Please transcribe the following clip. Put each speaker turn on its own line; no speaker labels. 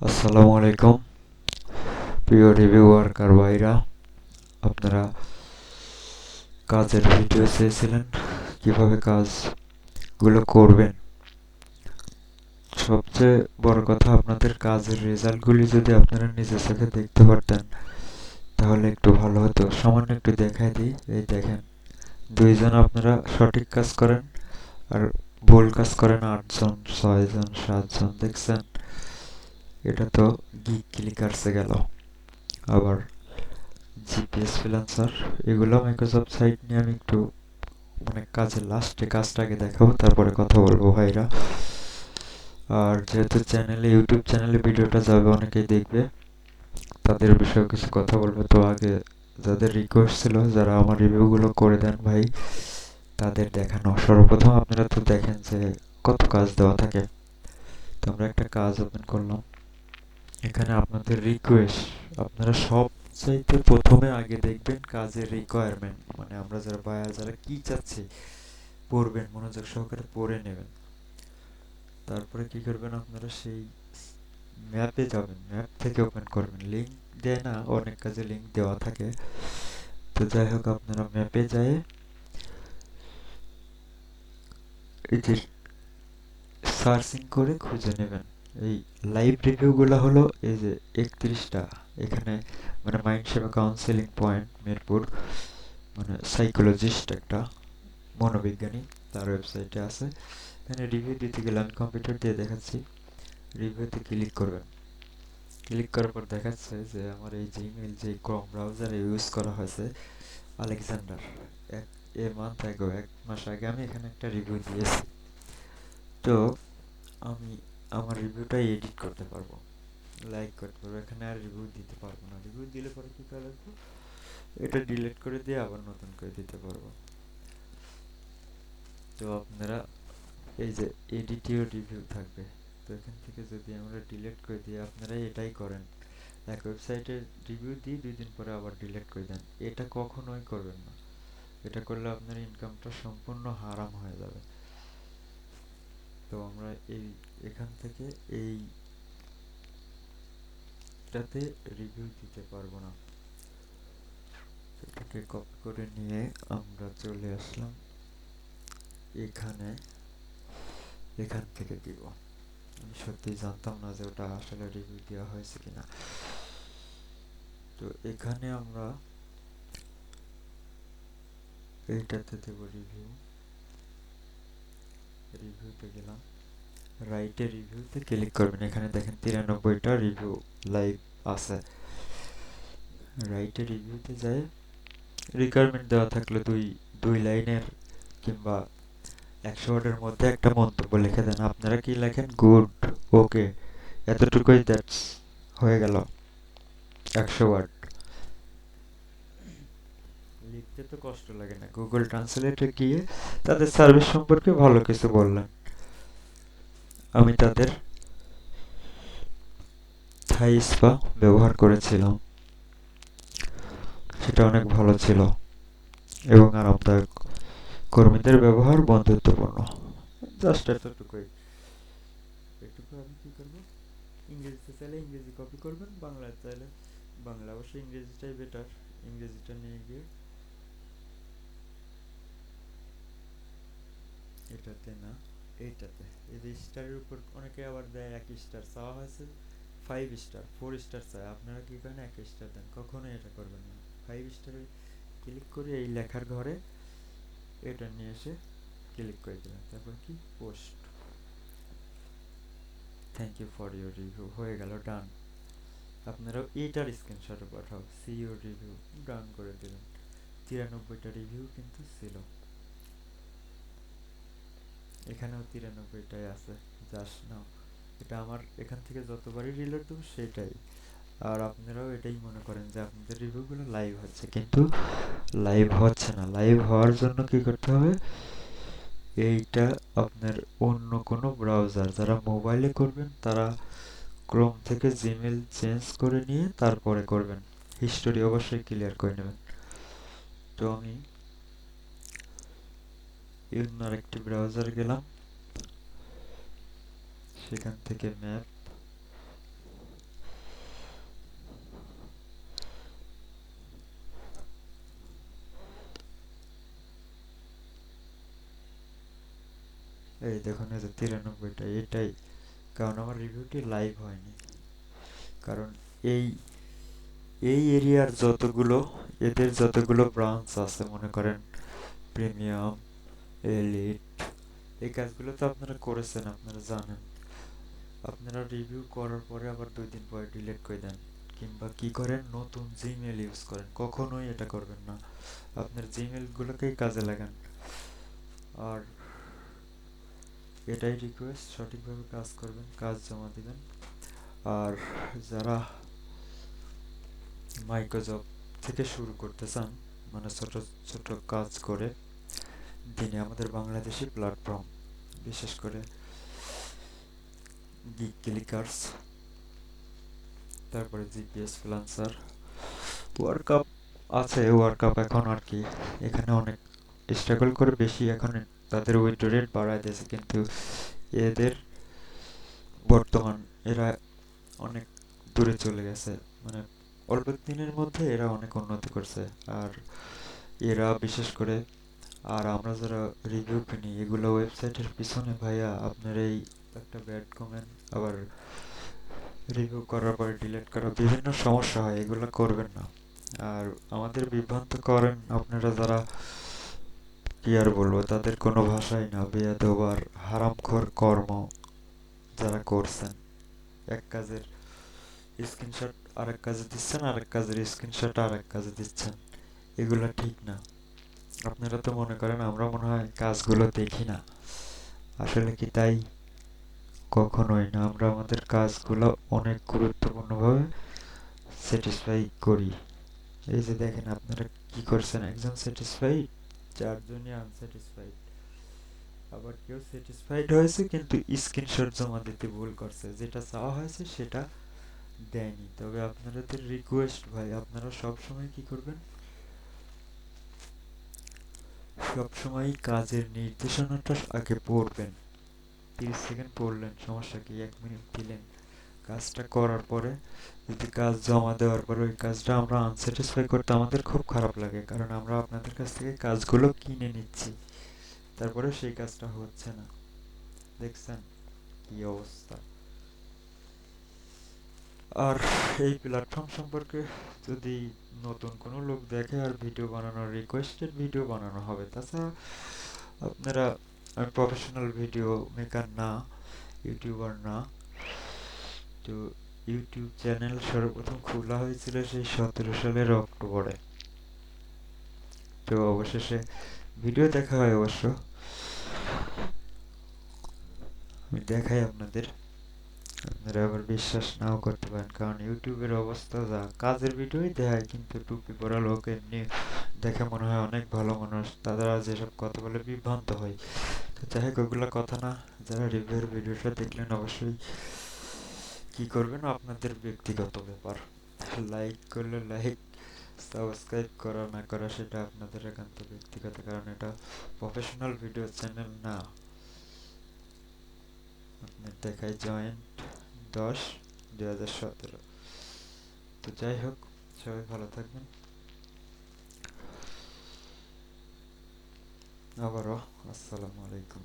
আসসালামু আলাইকুম প্রিয় রিভিউয়ার ভাইরা। আপনারা কাজের ভিডিও চেয়েছিলেন, কিভাবে কাজগুলো করবেন। সবচেয়ে বড় কথা, আপনাদের কাজের রেজাল্টগুলি যদি আপনারা নিজের চোখে দেখতে পারতেন তাহলে একটু ভালো হতো। সামান্য একটু দেখাই দিই। এই দেখেন, দুইজন আপনারা সঠিক কাজ করেন আর ভুল কাজ করেন 8 জন, 6 জন, 7 জন। দেখছেন, এটা তো গিগ ক্লিকার্সে গেল। আবার জিপিএস ফ্রিল্যান্সার, এগুলো মাইক্রোসফট সাইট নিয়ে আমি একটু কাজের লাস্টে কাজটা আগে দেখাবো, তারপরে কথা বলবো ভাইরা। আর যেহেতু ইউটিউব চ্যানেলে ভিডিওটা যাবে, অনেকেই দেখবে, তাদের বিষয়ে কিছু কথা বলবো। তো আগে যাদের রিকোয়েস্ট ছিল, যারা আমার রিভিউগুলো করে দেন ভাই, তাদের দেখানো। সর্বপ্রথম আপনারা তো দেখেন যে কত কাজ দেওয়া থাকে। তো আমরা একটা কাজ ওপেন করলাম। এখানে আপনাদের রিকোয়েস্ট, আপনারা সব চাইতে প্রথমে আগে দেখবেন কাজের রিকোয়ারমেন্ট, মানে আমরা যারা বায়ার যারা কি চাচ্ছে পড়বেন, মনোযোগ সহকারে পড়ে নেবেন। তারপরে কি করবেন, আপনারা সেই ম্যাপে যাবেন, ম্যাপ থেকে ওপেন করবেন। লিঙ্ক দেয় না, অনেক কাজে লিঙ্ক দেওয়া থাকে। তো যাই হোক, আপনারা ম্যাপে যায় এই যে সার্চিং করে খুঁজে নেবেন। এই লাইভ রিভিউগুলো হলো এই যে 31টা। এখানে মানে মাইন্ড সেবা কাউন্সেলিং পয়েন্ট মিরপুর, মানে সাইকোলজিস্ট একটা মনোবিজ্ঞানী, তার ওয়েবসাইটে আছে। এখানে রিভিউ দিতে গেলে আমি কম্পিউটার দিয়ে দেখাচ্ছি। রিভিউতে ক্লিক করবেন। ক্লিক করার পর দেখাচ্ছে যে আমার এই যে ইমেল, যে ক্রোম ব্রাউজারে ইউজ করা হয়েছে, আলেকজান্ডার। এক এক মাস আগে আমি এখানে একটা রিভিউ দিয়েছি। তো আমি আমার রিভিউটা এডিট করতে পারবো, লাইক করতে পারবো। এখানে আর রিভিউ দিতে পারবো না। রিভিউ দিলে পরে কি করে রাখবো, এটা ডিলিট করে দিয়ে আবার নতুন করে দিতে পারবো। তো আপনারা এই যে এডিটিও রিভিউ থাকবে। তো এখান থেকে যদি আমরা ডিলিট করে দিই, আপনারা এটাই করেন। এক ওয়েবসাইটে রিভিউ দিয়ে 2 দিন পরে আবার ডিলিট করে দেন, এটা কখনোই করবেন না। এটা করলে আপনার ইনকামটা সম্পূর্ণ হারাম হয়ে যাবে। তো আমরা এখান থেকে এইটাতে রিভিউ দিতে পারবো না। এটাকে কপি করে নিয়ে আমরা চলে আসলাম এখানে, এখান থেকে দিব। আমি সত্যি জানতাম না যে ওটা আসলে রিভিউ দেওয়া হয়েছে কিনা। তো এখানে আমরা এইটাতে দেব রিভিউ। রিভিউতে গেলাম, রাইটে রিভিউতে ক্লিক করবেন। এখানে দেখেন 93টা রিভিউ লাইভ আছে। রাইটে রিভিউতে যায় রিকোয়ারমেন্ট দেওয়া থাকলে দুই দুই লাইনের কিংবা 100 ওয়ার্ডের মধ্যে একটা মন্তব্য লিখে দেন। আপনারা কি লেখেন, গুড, ওকে, এতটুকুই, দ্যাটস, হয়ে গেল 100 ওয়ার্ড। লিখতে তো কষ্ট লাগে না, গুগল ট্রান্সলেটে গিয়ে তাদের সার্ভিস সম্পর্কে ভালো কিছু বললেন। আমি তাদের থাই স্পা ব্যবহার করেছিলাম, সেটা অনেক ভালো ছিল এবং আরামদায়ক। কর্মীদের ব্যবহার বন্ধুত্বপূর্ণ। জাস্ট এতটুকুই। এটুকু আমি কি করব, ইংরেজিতে চাইলে ইংরেজি কপি করবেন, বাংলা চাইলে বাংলা। অবশ্যই ইংরেজিটাই বেটার। ইংরেজিটা নিয়ে গিয়ে এটাতে না, এইটাতে, এই যে স্টারের উপর অনেকে আবার দেয় 1 স্টার, চাওয়া হয়েছে 5 স্টার, 4 স্টার চায়। আপনারা কি করেন, 1 স্টার দেন, কখনোই এটা করবেন না। 5 স্টারে ক্লিক করে এই লেখার ঘরে এটা নিয়ে এসে ক্লিক করে দিলাম। তারপর কি, post, thank you for your review, হয়ে গেল, ডান। আপনারাও এইটার স্ক্রিনশট পাঠাও, সি ইউর রিভিউ, ডান করে দিলেন। 93টা রিভিউ কিন্তু ছিল, এখানেও 93টাই আছে। জাস্ট নাও, এটা আমার এখান থেকে যতবারই রিলোড দেবো সেটাই। আর আপনারাও এটাই মনে করেন যে আপনাদের রিভিউগুলো লাইভ হচ্ছে, কিন্তু লাইভ হচ্ছে না। লাইভ হওয়ার জন্য কি করতে হবে, এইটা আপনার অন্য কোনো ব্রাউজার, যারা মোবাইলে করবেন তারা ক্রোম থেকে জিমেল চেঞ্জ করে নিয়ে তারপরে করবেন। হিস্টোরি অবশ্যই ক্লিয়ার করে নেবেন। তো আমি অন্য আরেকটি ব্রাউজার গেলাম, সেখান থেকে ম্যাপ, এই দেখুন এই যে 93টা, এটাই কারণ আমার রিভিউটি লাইভ হয়নি। কারণ এই এই এরিয়ার যতগুলো, এদের যতগুলো ব্রাঞ্চ আছে মনে করেন প্রিমিয়াম, এলিট, এই কাজগুলো তো আপনারা করেছেন, আপনারা জানেন। আপনারা রিভিউ করার পরে আবার 2 দিন পরে ডিলিট করে দেন, কিংবা কি করেন নতুন জিমেল ইউজ করেন। কখনোই এটা করবেন না, আপনার জিমেলগুলোকেই কাজে লাগান। আর এটাই রিকোয়েস্ট, সঠিকভাবে কাজ করবেন, কাজ জমা দিবেন। আর যারা মাইক্রোজব থেকে শুরু করতে চান, মানে ছোট ছোট কাজ করে দিনে, আমাদের বাংলাদেশি প্ল্যাটফর্ম, বিশেষ করে গিগ ক্লিকার্স, তারপরে জিপিএস ফ্রিল্যান্সার, ওয়ার্কআপ আছে। ওয়ার্কআপ এখন আর কি এখানে অনেক স্ট্রাগল করে বেশি, এখন তাদের উইথড্র রেট বাড়ায় দিয়েছে, কিন্তু এদের বর্তমান এরা অনেক দূরে চলে গেছে, মানে অল্প দিনের মধ্যে এরা অনেক উন্নতি করছে। আর এরা বিশেষ করে, আর আমরা যারা রিভিউ কিনি এগুলো ওয়েবসাইটের পিছনে ভাইয়া আপনার এই একটা ব্যাড কমেন্ট, আবার রিভিউ করার পরে ডিলিট করা, বিভিন্ন সমস্যা হয়, এগুলো করবেন না। আর আমাদের বিভ্রান্ত করেন আপনারা যারা, কি আর বলবো, তাদের কোনো ভাষাই না, বেয়াদব আর হারামখোর কর্ম যারা করছেন। এক কাজের স্ক্রিনশট আরেক কাজে দিচ্ছেন, আরেক কাজের স্ক্রিনশট আরেক কাজে দিচ্ছেন, এগুলো ঠিক না। আপনারা তো মনে করেন আমরা মনে হয় কাজগুলো দেখি না, আসলে কি তাই? কখনোই না, আমরা আমাদের কাজগুলো অনেক গুরুত্বপূর্ণভাবে স্যাটিসফাই করি। এই যে দেখেন আপনারা কি করছেন, একজন স্যাটিসফাইড, 4জনই আনস্যাটিসফাইড। আবার কেউ স্যাটিসফাইড হয়েছে কিন্তু স্ক্রিনশট জমা দিতে ভুল করছে, যেটা চাওয়া হয়েছে সেটা দেয়নি। তবে আপনাদের রিকোয়েস্ট ভাই, আপনারা সবসময় কি করবেন, সবসময় কাজের নির্দেশনাটা আগে পড়বেন। 30 সেকেন্ড পড়লেন, সমস্যা কি, 1 মিনিট দিলেন, কাজটা করার পরে যদি কাজ জমা দেওয়ার পরে ওই কাজটা আমরা আনস্যাটিসফাই করতে আমাদের খুব খারাপ লাগে, কারণ আমরা আপনাদের কাছ থেকে কাজগুলো কিনে নিচ্ছি, তারপরে সেই কাজটা হচ্ছে না। দেখছেন কি অবস্থা? আর এই প্ল্যাটফর্ম সম্পর্কে যদি নতুন কোনো লোক দেখে আর ভিডিও বানানোর, রিকোয়েস্টেড ভিডিও বানানো হবে। তাছাড়া আপনারা, আমি প্রফেশনাল ভিডিও মেকার না, ইউটিউবার না। তো ইউটিউব চ্যানেল সর্বপ্রথম খোলা হয়েছিল সেই 17 সালের অক্টোবরে। তো অবশেষে ভিডিও দেখা হয় অবশ্য, আমি দেখাই আপনাদের, আপনারা আবার বিশ্বাস নাও করতে পারেন, কারণ ইউটিউবের অবস্থা যা, কাজের ভিডিওই দেখায় কিন্তু টুপি পরা লোক এমনি দেখে মনে হয় অনেক ভালো মানুষ, তারা যেসব কথা বলে বিভ্রান্ত হয়। তো যাই হোক, ওগুলো কথা না। যারা রিভিউর ভিডিওটা দেখলেন অবশ্যই কি করবেন আপনাদের ব্যক্তিগত ব্যাপার, লাইক করলে লাইক, সাবস্ক্রাইব করা না করা সেটা আপনাদের একান্ত ব্যক্তিগত, কারণ এটা প্রফেশনাল ভিডিও চ্যানেল না। আপনার দেখায় জয়েন্ট 10/2017। তো যাই হোক, সবাই ভালো থাকবেন, আবারও আসসালামু আলাইকুম।